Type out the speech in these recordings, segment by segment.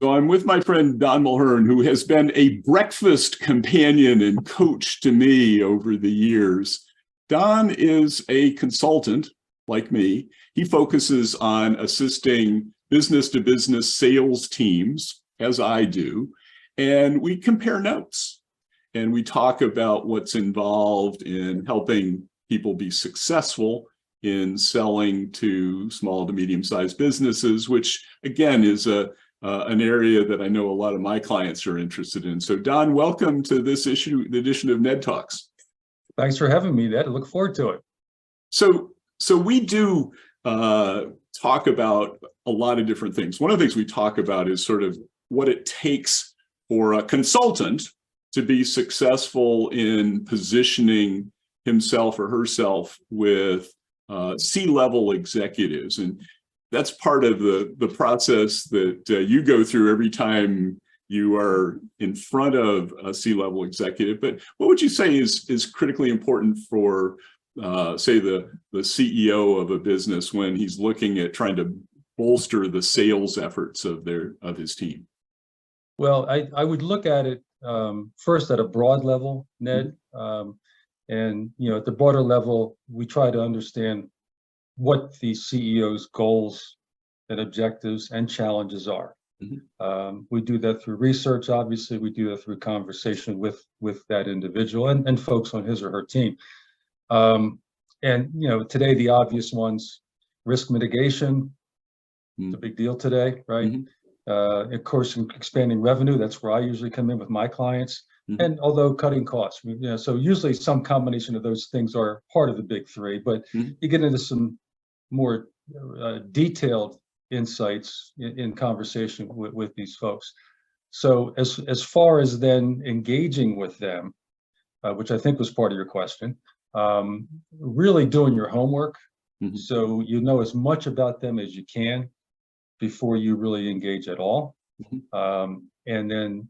So I'm with my friend Don Mulhern, who has been a breakfast companion and coach to me over the years. Don is a consultant like me. He focuses on assisting business-to-business sales teams, as I do, and we compare notes. And we talk about what's involved in helping people be successful in selling to small to medium-sized businesses, which again is an area that I know a lot of my clients are interested in. So Don, welcome to this edition of NedTalks. Thanks for having me, Ned. I look forward to it. So we do talk about a lot of different things. One of the things we talk about is sort of what it takes for a consultant to be successful in positioning himself or herself with C-level executives. And that's part of the process that you go through every time you are in front of a C-level executive. But what would you say is critically important for, say, the CEO of a business when he's looking at trying to bolster the sales efforts of his team? Well, I would look at it first at a broad level, Ned. And at the broader level, we try to understand what the CEO's goals and objectives and challenges are. We do that through research, obviously. We do that through conversation with that individual and folks on his or her team. And today the obvious ones: risk mitigation, it's a big deal today, right? Of course, expanding revenue, that's where I usually come in with my clients. And although cutting costs, so usually some combination of those things are part of the big three, but you get into some more detailed insights in conversation with these folks. So as far as then engaging with them, which I think was part of your question, really doing your homework, so you know as much about them as you can before you really engage at all. And then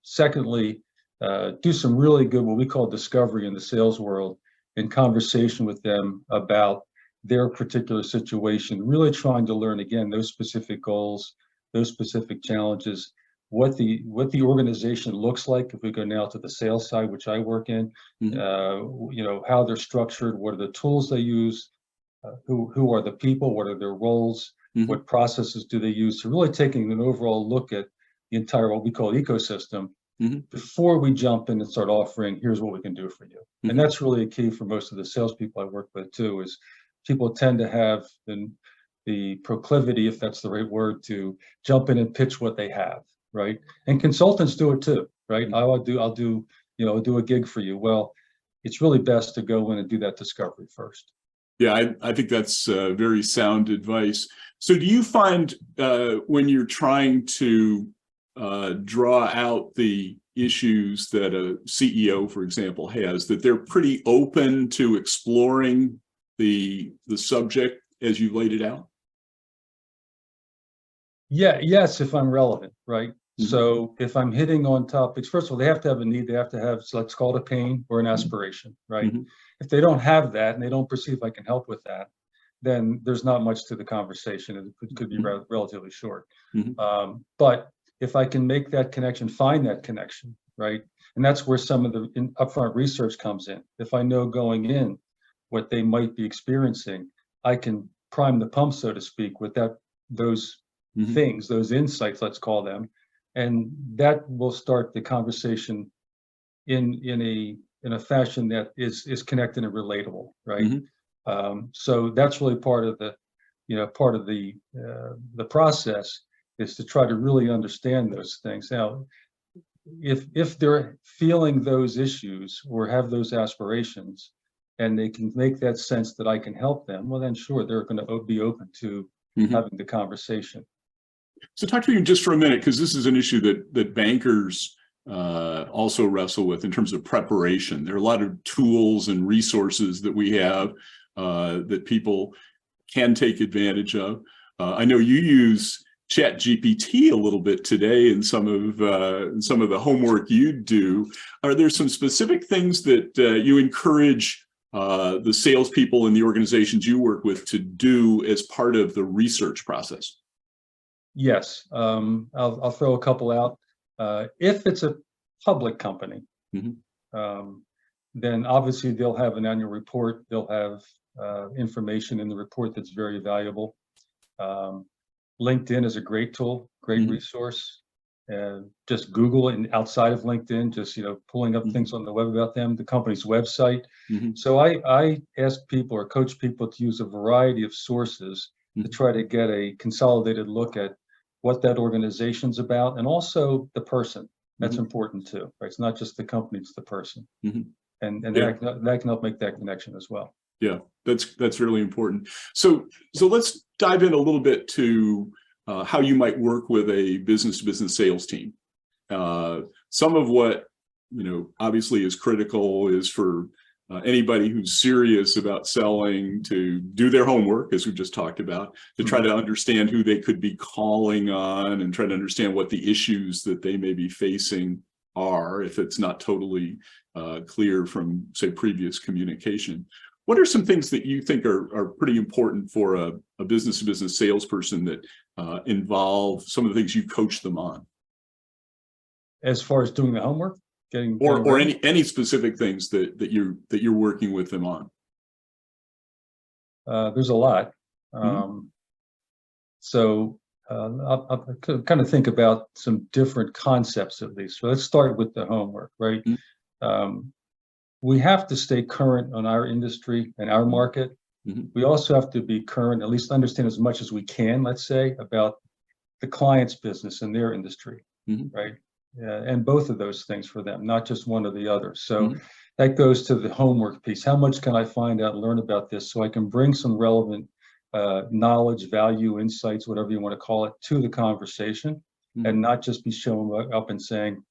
secondly, do some really good, what we call discovery in the sales world, in conversation with them about their particular situation, really trying to learn, again, those specific goals, those specific challenges, what the organization looks like. If we go now to the sales side, which I work in, how they're structured, what are the tools they use, who are the people, what are their roles, what processes do they use. So really taking an overall look at the entire, what we call ecosystem, before we jump in and start offering, here's what we can do for you. And that's really a key for most of the salespeople I work with too, is people tend to have the proclivity, if that's the right word, to jump in and pitch what they have, right? And consultants do it too, right? I'll do a gig for you. Well, it's really best to go in and do that discovery first. Yeah, I think that's very sound advice. So do you find when you're trying to draw out the issues that a CEO, for example, has, that they're pretty open to exploring the subject as you laid it out? Yeah, yes, if I'm relevant, right? So if I'm hitting on topics, first of all, they have to have a need, they have to have, so let's call it a pain or an aspiration, right? If they don't have that and they don't perceive I can help with that, then there's not much to the conversation. It could be relatively short. But if I can make that connection, find that connection, right? And that's where some of the upfront research comes in. If I know going in what they might be experiencing, I can prime the pump, so to speak, with those things, those insights, let's call them, and that will start the conversation in a fashion that is connected and relatable, right? So that's really part of the process, is to try to really understand those things. Now, if they're feeling those issues or have those aspirations, and they can make that sense that I can help them, well, then sure, they're going to be open to having the conversation. So talk to me just for a minute, because this is an issue that bankers also wrestle with in terms of preparation. There are a lot of tools and resources that we have that people can take advantage of. I know you use ChatGPT a little bit today in some of the homework you do. Are there some specific things that you encourage the salespeople in the organizations you work with to do as part of the research process? Yes, I'll throw a couple out. If it's a public company, Mhm. then obviously they'll have an annual report. They'll have information in the report that's very valuable. Um, LinkedIn is a great tool, great Mhm. resource. And just Google it, and outside of LinkedIn, just pulling up Mhm. things on the web about them, the company's website. Mhm. So I ask people or coach people to use a variety of sources to Mhm. try to get a consolidated look at what that organization's about, and also the person. That's Mhm. important too, right? It's not just the company, it's the person, Mhm. and Yeah. that can help make that connection as well. Yeah, that's really important. So let's dive in a little bit to how you might work with a business-to-business sales team. Some of what obviously is critical is for anybody who's serious about selling to do their homework, as we just talked about, to try Mhm. to understand who they could be calling on and try to understand what the issues that they may be facing are, if it's not totally clear from, say, previous communication. What are some things that you think are pretty important for a business-to-business salesperson that involve some of the things you coach them on? As far as doing the homework, getting Or ready. any specific things that you're working with them on? There's a lot. Mhm. So I'll kind of think about some different concepts at least. So let's start with the homework, right? Mhm. Um, we have to stay current on our industry and our Mhm. market. Mhm. We also have to be current, at least understand as much as we can, let's say, about the client's business and their industry, Mhm. right? And both of those things for them, not just one or the other. So Mhm. that goes to the homework piece. How much can I find out and learn about this so I can bring some relevant knowledge, value, insights, whatever you want to call it, to the conversation, Mhm. and not just be showing up and saying,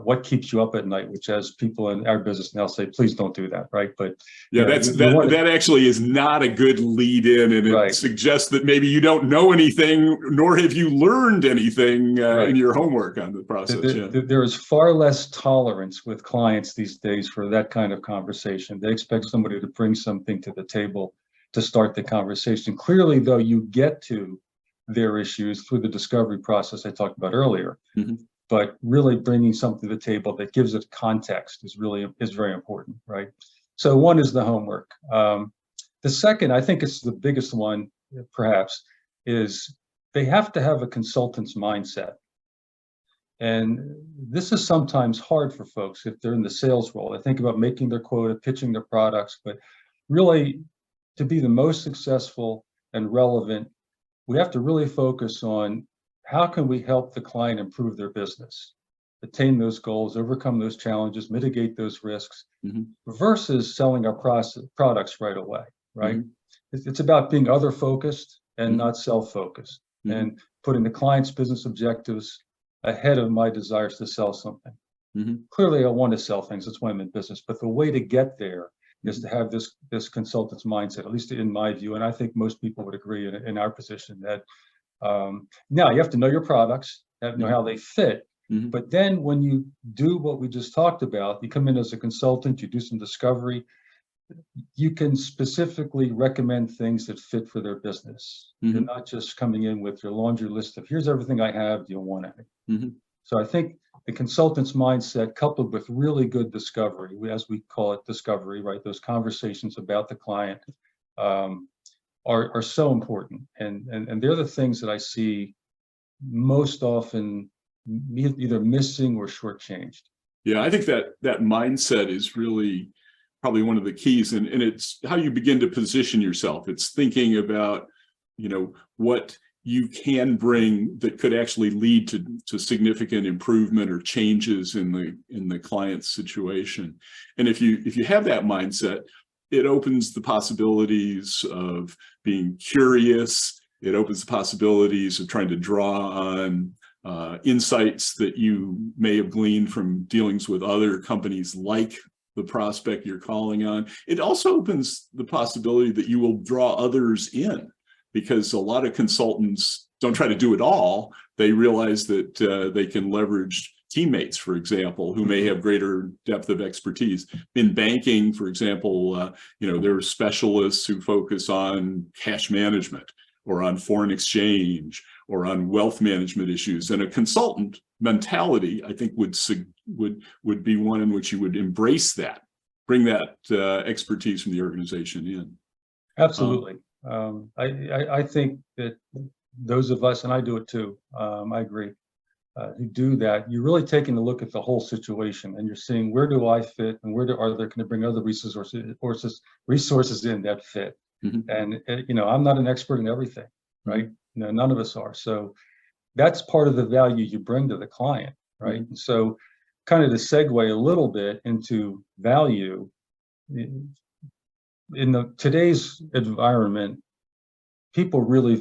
what keeps you up at night, which as people in our business now say, please don't do that, right? But Yeah, you that want to, that actually is not a good lead in, and it right, suggests that maybe you don't know anything, nor have you learned anything in right. your homework on the process. Yeah. There is far less tolerance with clients these days for that kind of conversation. They expect somebody to bring something to the table to start the conversation. Clearly, though, you get to their issues through the discovery process I talked about earlier. Mhm. But really bringing something to the table that gives it context is very important, right? So one is the homework. The second, I think it's the biggest one, perhaps, is they have to have a consultant's mindset. And this is sometimes hard for folks if they're in the sales role. They think about making their quota, pitching their products, but really to be the most successful and relevant, we have to really focus on how can we help the client improve their business, attain those goals, overcome those challenges, mitigate those risks, Mhm. versus selling our products right away, right? Mhm. It's about being other focused and Mhm. not self-focused, Mhm. and putting the client's business objectives ahead of my desires to sell something. Mhm. Clearly, I want to sell things. That's why I'm in business. But the way to get there is Mhm. to have this consultant's mindset, at least in my view, and I think most people would agree in our position that now you have to know your products, know Mhm. how they fit. Mhm. But then when you do what we just talked about, you come in as a consultant, you do some discovery, you can specifically recommend things that fit for their business. You're Mhm. not just coming in with your laundry list of here's everything I have, do you want it? Mhm. So I think the consultant's mindset coupled with really good discovery, as we call it discovery, right? Those conversations about the client um, are so important. And they're the things that I see most often either missing or shortchanged. Yeah, I think that mindset is really probably one of the keys, and it's how you begin to position yourself. It's thinking about, what you can bring that could actually lead to significant improvement or changes in the client's situation. And if you have that mindset, it opens the possibilities of being curious. It opens the possibilities of trying to draw on insights that you may have gleaned from dealings with other companies like the prospect you're calling on. It also opens the possibility that you will draw others in, because a lot of consultants don't try to do it all. They realize that they can leverage teammates, for example, who may have greater depth of expertise. In banking, for example, there are specialists who focus on cash management. or on foreign exchange or on wealth management issues. And a consultant mentality, I think, would be one in which you would embrace that, bring that expertise from the organization in. Absolutely. I think that those of us, and I do it too, I agree, who do that, you're really taking a look at the whole situation and you're seeing, where do I fit and are there going to bring other resources in that fit. Mm-hmm. And I'm not an expert in everything, right? None of us are. So that's part of the value you bring to the client, right? Mm-hmm. And so kind of to segue a little bit into value, in today's environment, people really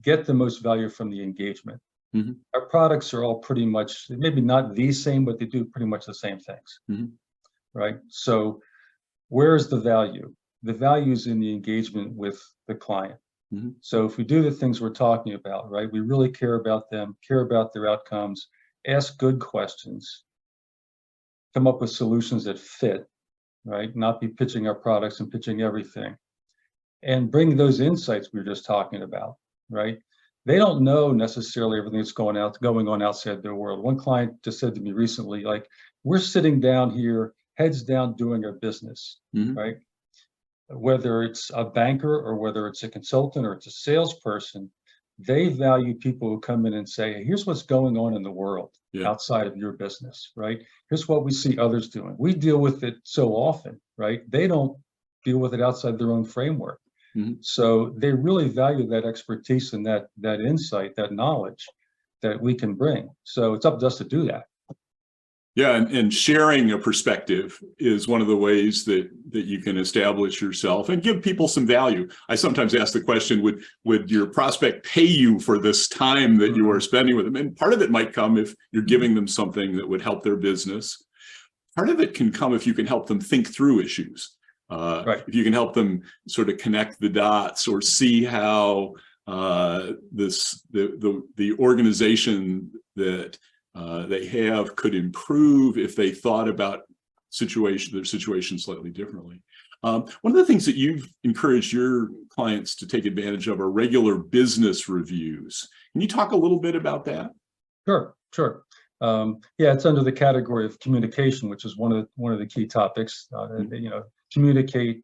get the most value from the engagement. Mm-hmm. Our products are all pretty much, maybe not the same, but they do pretty much the same things, mm-hmm. right? So where's the value? The value is in the engagement with the client. Mm-hmm. So if we do the things we're talking about, right, we really care about them, care about their outcomes, ask good questions, come up with solutions that fit, right? Not be pitching our products and pitching everything, and bring those insights we were just talking about, right? They don't know necessarily everything that's going on outside their world. One client just said to me recently, like, we're sitting down here, heads down, doing our business, Mm-hmm. right? Whether it's a banker or whether it's a consultant or it's a salesperson, they value people who come in and say, hey, here's what's going on in the world outside of your business, right? Here's what we see others doing. We deal with it so often, right? They don't deal with it outside their own framework. Mm-hmm. So they really value that expertise and that insight, that knowledge that we can bring. So it's up to us to do that. Yeah, and sharing a perspective is one of the ways that you can establish yourself and give people some value. I sometimes ask the question, would your prospect pay you for this time that you are spending with them? And part of it might come if you're giving them something that would help their business. Part of it can come if you can help them think through issues. Right. If you can help them sort of connect the dots or see how the organization that they have could improve if they thought about their situation slightly differently. One of the things that you've encouraged your clients to take advantage of are regular business reviews. Can you talk a little bit about that? Sure. Yeah, it's under the category of communication, which is one of the key topics. Communicate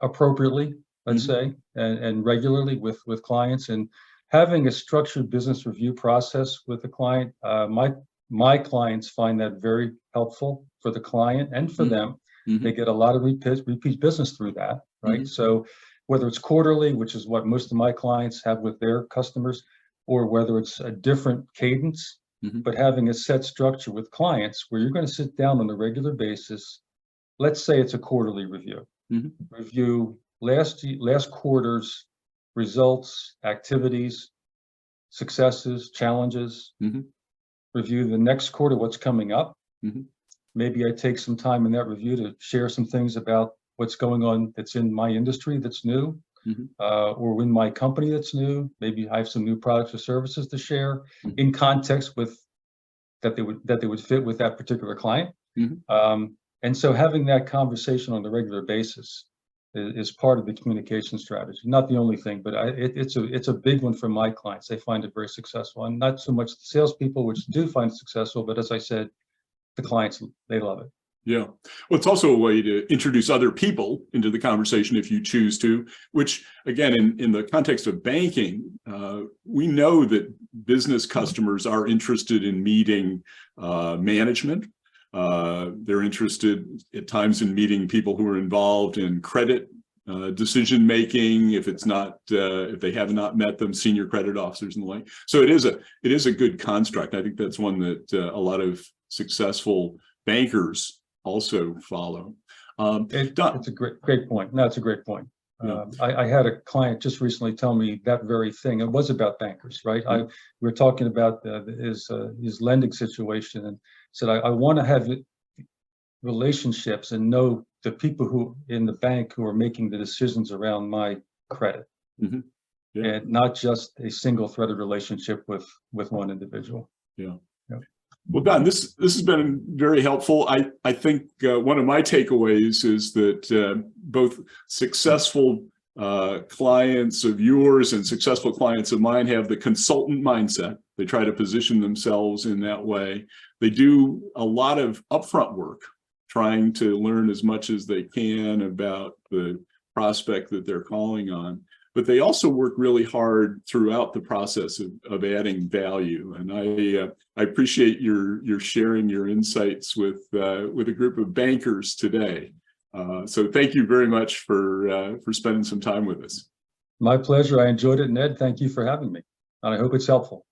appropriately, let's say, and regularly with clients, and having a structured business review process with the client. My clients find that very helpful for the client and for them. They get a lot of repeat business through that, right? So whether it's quarterly, which is what most of my clients have with their customers, or whether it's a different cadence, but having a set structure with clients where you're going to sit down on a regular basis. Let's say it's a quarterly review. Review last quarter's results, activities, successes, challenges. Review the next quarter, what's coming up. Maybe I take some time in that review to share some things about what's going on that's in my industry that's new, or in my company that's new. Maybe I have some new products or services to share in context with that they would fit with that particular client. And so having that conversation on a regular basis is part of the communication strategy. Not the only thing, but it's a big one for my clients. They find it very successful, and not so much the salespeople, which do find it successful, but as I said, the clients, they love it. Yeah. Well, it's also a way to introduce other people into the conversation if you choose to, which again, in the context of banking, we know that business customers are interested in meeting management. They're interested at times in meeting people who are involved in credit decision making, if they have not met them, senior credit officers and the like. So it is a good construct. I think that's one that a lot of successful bankers also follow. It's a great point. No, it's a great point. Yeah. I had a client just recently tell me that very thing. It was about bankers, right? We were talking about his lending situation, and said, I want to have relationships and know the people who in the bank who are making the decisions around my credit, and not just a single threaded relationship with one individual. Yeah. Well, Don, this has been very helpful. I think one of my takeaways is that both successful clients of yours and successful clients of mine have the consultant mindset. They try to position themselves in that way. They do a lot of upfront work, trying to learn as much as they can about the prospect that they're calling on. But they also work really hard throughout the process of adding value. And I appreciate your sharing your insights with a group of bankers today. So thank you very much for spending some time with us. My pleasure. I enjoyed it, Ned. Thank you for having me. And I hope it's helpful.